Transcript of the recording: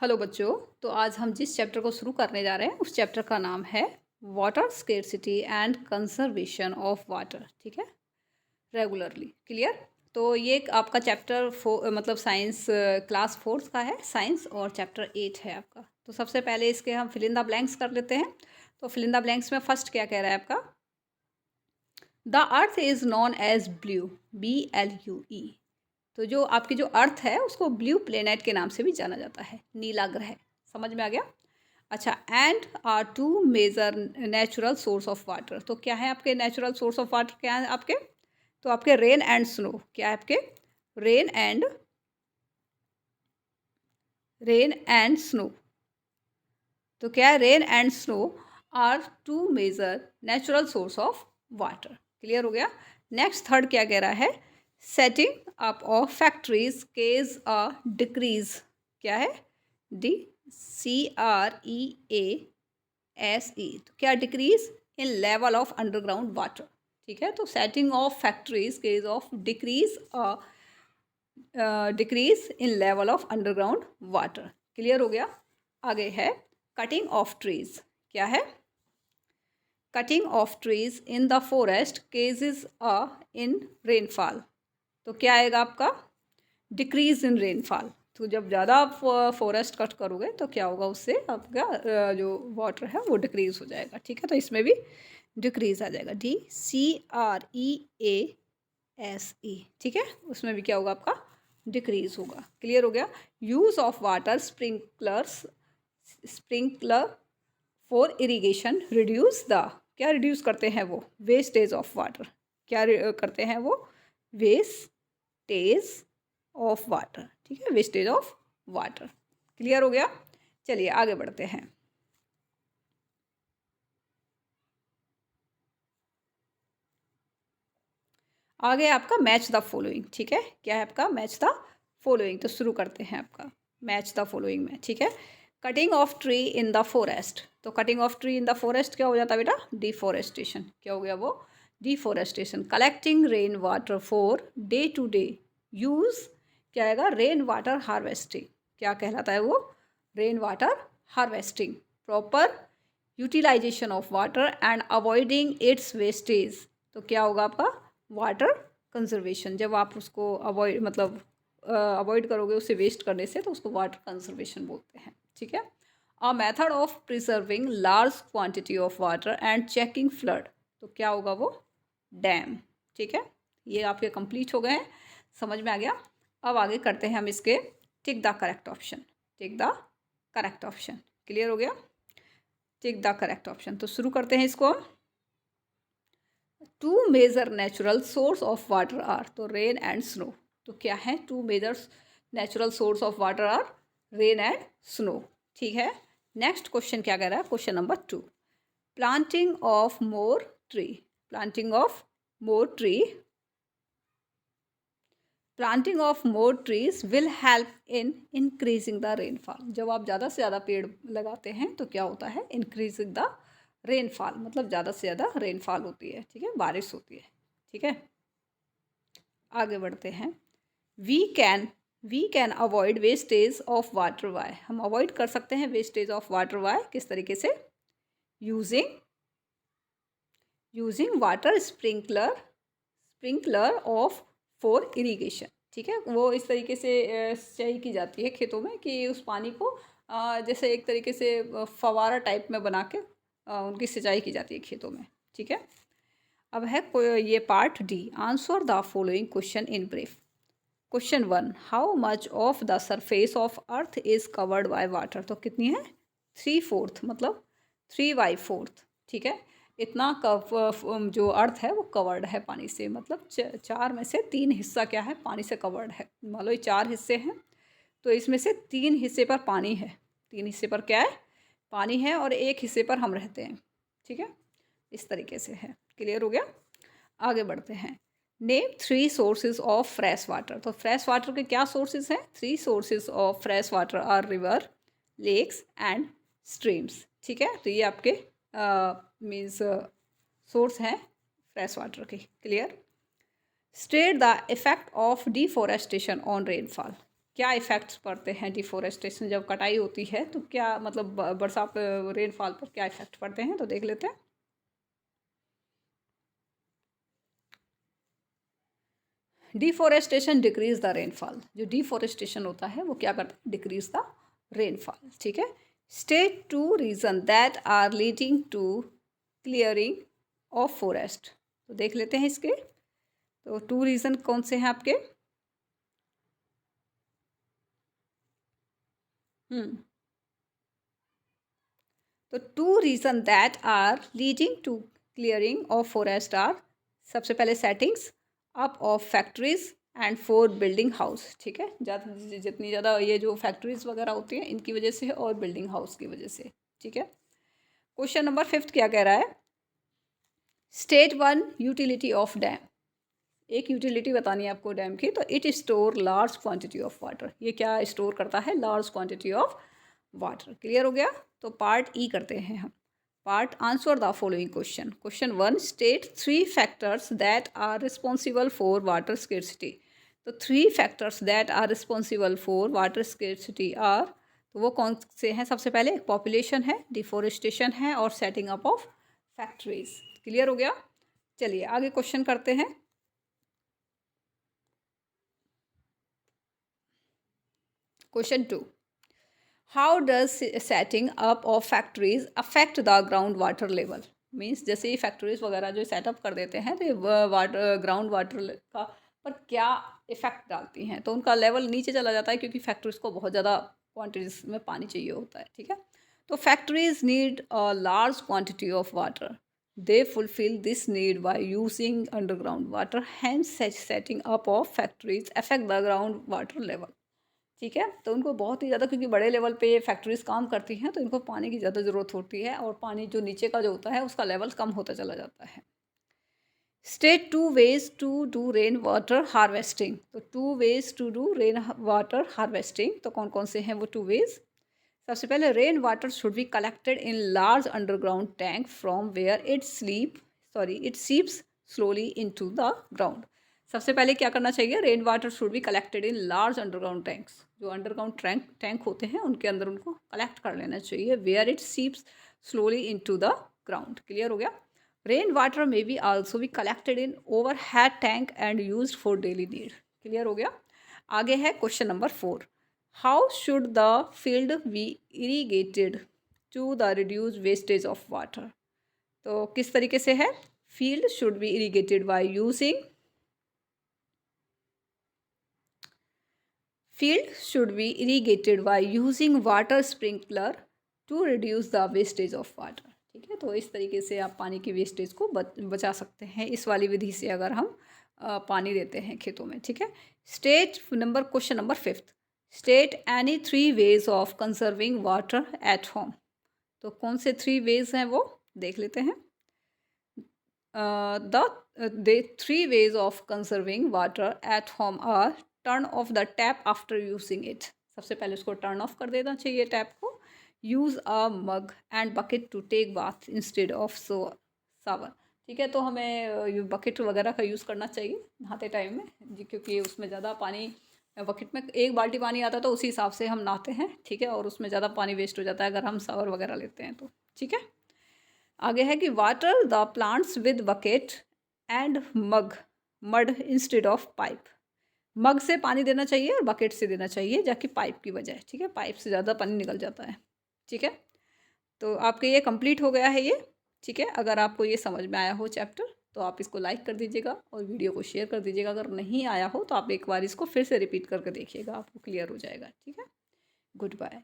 Hello बच्चों। तो आज हम जिस चैप्टर को शुरू करने जा रहे हैं उस चैप्टर का नाम है water scarcity and conservation of water. ठीक है, रेगुलरली क्लियर। तो ये आपका चैप्टर मतलब साइंस क्लास फोर्थ का है, साइंस, और चैप्टर 8 है आपका। तो सबसे पहले इसके हम फिल इन द ब्लैंक्स कर लेते हैं। तो फिल इन द ब्लैंक्स में फर्स्ट क्या कह रहा है आपका, the earth is known as blue, BLUE। तो जो आपकी जो अर्थ है उसको ब्लू प्लेनेट के नाम से भी जाना जाता है, नीला ग्रह। समझ में आ गया। अच्छा, and are two major natural source of water. तो क्या है आपके नेचुरल सोर्स ऑफ वाटर, क्या है आपके? तो आपके रेन एंड स्नो। क्या है आपके? Rain and snow. तो क्या है? Rain and snow are two major natural source of water. Clear हो गया। नेक्स्ट थर्ड क्या कह रहा है, setting up of factories causes a decrease. क्या है? DCREASE। तो क्या? Decrease in level of underground water. ठीक है, तो setting of factories causes of decrease in level of underground water. Clear हो गया। आगे है कटिंग ऑफ ट्रीज। क्या है? Cutting of trees in the forest causes in rainfall. तो क्या आएगा आपका? Decrease in rainfall. तो जब ज़्यादा आप फॉरेस्ट कट करोगे तो क्या होगा, उससे आपका जो वाटर है वो डिक्रीज हो जाएगा। ठीक है, तो इसमें भी डिक्रीज आ जाएगा, DCREASE। ठीक है, उसमें भी क्या होगा आपका? डिक्रीज होगा। क्लियर हो गया। Use of water sprinkler for irrigation reduce the. क्या रिड्यूस करते हैं वो? Wastage of water. क्या करते हैं वो? Wastage of water. ठीक है, वेस्टेज ऑफ वाटर। क्लियर हो गया। चलिए आगे बढ़ते हैं। आगे आपका मैच द फॉलोइंग। ठीक है, क्या है आपका? Match the following. तो शुरू करते हैं आपका मैच द फॉलोइंग में। ठीक है, cutting of tree in the forest. तो cutting of tree in the forest क्या हो जाता है बेटा? डिफॉरेस्टेशन। क्या हो गया वो? Deforestation. Collecting rain water for day to day use. क्या आएगा? Rain water harvesting. क्या कहलाता है वो? Rain water harvesting. Proper utilization of water and avoiding its wastage. तो क्या होगा आपका? Water conservation. जब आप उसको अवॉइड मतलब अवॉइड करोगे उसे वेस्ट करने से, तो उसको वाटर कंजर्वेशन बोलते हैं। ठीक है, a method of preserving large quantity of water and checking flood. तो क्या होगा वो? डैम। ठीक है, ये आपके कंप्लीट हो गए हैं, समझ में आ गया। अब आगे करते हैं हम इसके tick the correct option. Tick the correct option. Clear हो गया। Tick the correct option. तो शुरू करते हैं इसको। Two major natural source of water are. तो रेन एंड स्नो। तो क्या है? Two major natural source of water are rain and snow. ठीक है, नेक्स्ट क्वेश्चन क्या कह रहा है? Question number 2, planting of more tree. Planting of more tree. Planting of more trees will help in increasing the rainfall. जब आप ज़्यादा से ज़्यादा पेड़ लगाते हैं तो क्या होता है? इंक्रीजिंग द रेनफॉल, मतलब ज़्यादा से ज़्यादा रेनफॉल होती है। ठीक है, बारिश होती है। ठीक है, आगे बढ़ते हैं। We can avoid wastage of water why. हम अवॉइड कर सकते हैं वेस्टेज ऑफ वाटर वाई किस तरीके से? Using water sprinkler of for irrigation. ठीक है, वो इस तरीके से सिंचाई की जाती है खेतों में कि उस पानी को जैसे एक तरीके से फवारा टाइप में बना के उनकी सिंचाई की जाती है खेतों में। ठीक है, अब है ये part D, answer the following question in brief. Question 1, how much of the surface of earth is covered by water. तो कितनी है? 3/4, मतलब 3/4। ठीक है, इतना जो अर्थ है वो कवर्ड है पानी से, मतलब 4 में से 3 हिस्सा क्या है? पानी से कवर्ड है। मान लो ये 4 हिस्से हैं, तो इसमें से 3 हिस्से पर पानी है। 3 हिस्से पर क्या है? पानी है, और 1 हिस्से पर हम रहते हैं। ठीक है, इस तरीके से है। क्लियर हो गया। आगे बढ़ते हैं। Name 3 sources of fresh water. तो फ्रेश वाटर के क्या सोर्सेज हैं? 3 sources of fresh water are river, lakes and streams. ठीक है, तो ये आपके मीन्स सोर्स हैं फ्रेश वाटर के। Clear. State the effect of deforestation on rainfall. क्या इफ़ेक्ट्स पड़ते हैं डिफोरेस्टेशन जब कटाई होती है तो क्या मतलब बरसात रेनफॉल पर क्या इफ़ेक्ट पड़ते हैं, तो देख लेते हैं। Deforestation decrease the rainfall. जो डिफोरेस्टेशन होता है वो क्या करता है, डिक्रीज द रेनफॉल। ठीक है। State two reason that are leading to clearing of forest. तो देख लेते हैं इसके। तो 2 रीज़न कौन से हैं आपके? तो 2 reason that are leading to clearing of forest are, सबसे पहले settings up of factories and for building house. ठीक है। जितनी ज़्यादा ये जो फैक्ट्रीज वगैरह होती हैं इनकी वजह से और बिल्डिंग हाउस की वजह से। ठीक है। क्वेश्चन नंबर 5 क्या कह रहा है? State 1 utility of dam. एक यूटिलिटी बतानी है आपको डैम की। तो it store large quantity of water. ये क्या स्टोर करता है? Large quantity of water. Clear हो गया? तो पार्ट ई करते हैं हम। Part answer the following question. Question 1, state 3 factors that are responsible for water scarcity. तो 3 factors that are responsible for water scarcity are, तो वो कौन से हैं? सबसे पहले पॉपुलेशन है, डिफोरेस्टेशन है और setting up of factories. Clear हो गया? चलिए आगे क्वेश्चन करते हैं। Question 2, how does setting up of factories affect the ground water level. Means जैसे ही फैक्ट्रीज वगैरह जो सेटअप कर देते हैं तो वाटर ग्राउंड वाटर का पर क्या इफेक्ट डालती हैं? तो उनका लेवल नीचे चला जाता है क्योंकि फैक्ट्रीज को बहुत ज़्यादा क्वान्टिटीज में पानी चाहिए होता है। ठीक है। तो factories need a large quantity of water. They fulfil this need by using underground water, hence setting up of factories affect the ground water level. ठीक है। तो उनको बहुत ही ज़्यादा, क्योंकि बड़े लेवल पे फैक्ट्रीज काम करती हैं तो इनको पानी की ज़्यादा ज़रूरत होती है और पानी जो नीचे का जो होता है उसका लेवल कम होता चला जाता है। State 2 ways to do rain water harvesting. तो 2 ways to do rain water harvesting, तो कौन कौन से हैं वो 2 वेज? सबसे पहले rain water should be collected in large underground tank from where it seeps slowly into the ground. सबसे पहले क्या करना चाहिए? Rain water should be collected in large underground tanks. जो अंडरग्राउंड टैंक होते हैं उनके अंदर उनको कलेक्ट कर लेना चाहिए, where it seeps slowly into the ground. Clear हो गया? Rain water may be also be collected in overhead tank and used for daily need. Clear हो गया? आगे है question number 4, how should the field be irrigated to the reduce wastage of water. तो किस तरीके से है? Field should be irrigated by using Field should be irrigated by using water sprinkler to reduce the wastage of water। ठीक है। तो इस तरीके से आप पानी की वेस्टेज को बचा सकते हैं इस वाली विधि से, अगर हम पानी देते हैं खेतों में। ठीक है। Question number 5, state any 3 ways of conserving water at home. तो कौन से 3 वेज हैं वो देख लेते हैं। The 3 ways of conserving water at home are turn off the tap after using it। सबसे पहले उसको टर्न ऑफ कर देना चाहिए टैप को। Use a mug and bucket to take bath instead of shower. ठीक है। तो हमें बकेट वगैरह का यूज़ करना चाहिए नहाते टाइम में जी, क्योंकि उसमें ज़्यादा पानी, बकेट में 1 बाल्टी पानी आता है तो उसी हिसाब से हम नहाते हैं। ठीक है। और उसमें ज़्यादा पानी वेस्ट हो जाता है अगर हम शावर वगैरह लेते हैं तो। ठीक है। आगे है कि water the plants with bucket and mud instead of pipe. Mug से पानी देना चाहिए और बकेट से देना चाहिए, जाकि पाइप की बजाय। ठीक है। पाइप से ज़्यादा पानी निकल जाता है। ठीक है। तो आपके ये कंप्लीट हो गया है ये। ठीक है। अगर आपको ये समझ में आया हो चैप्टर तो आप इसको लाइक कर दीजिएगा और वीडियो को शेयर कर दीजिएगा। अगर नहीं आया हो तो आप एक बार इसको फिर से रिपीट करके देखिएगा, आपको क्लियर हो जाएगा। ठीक है। Good bye.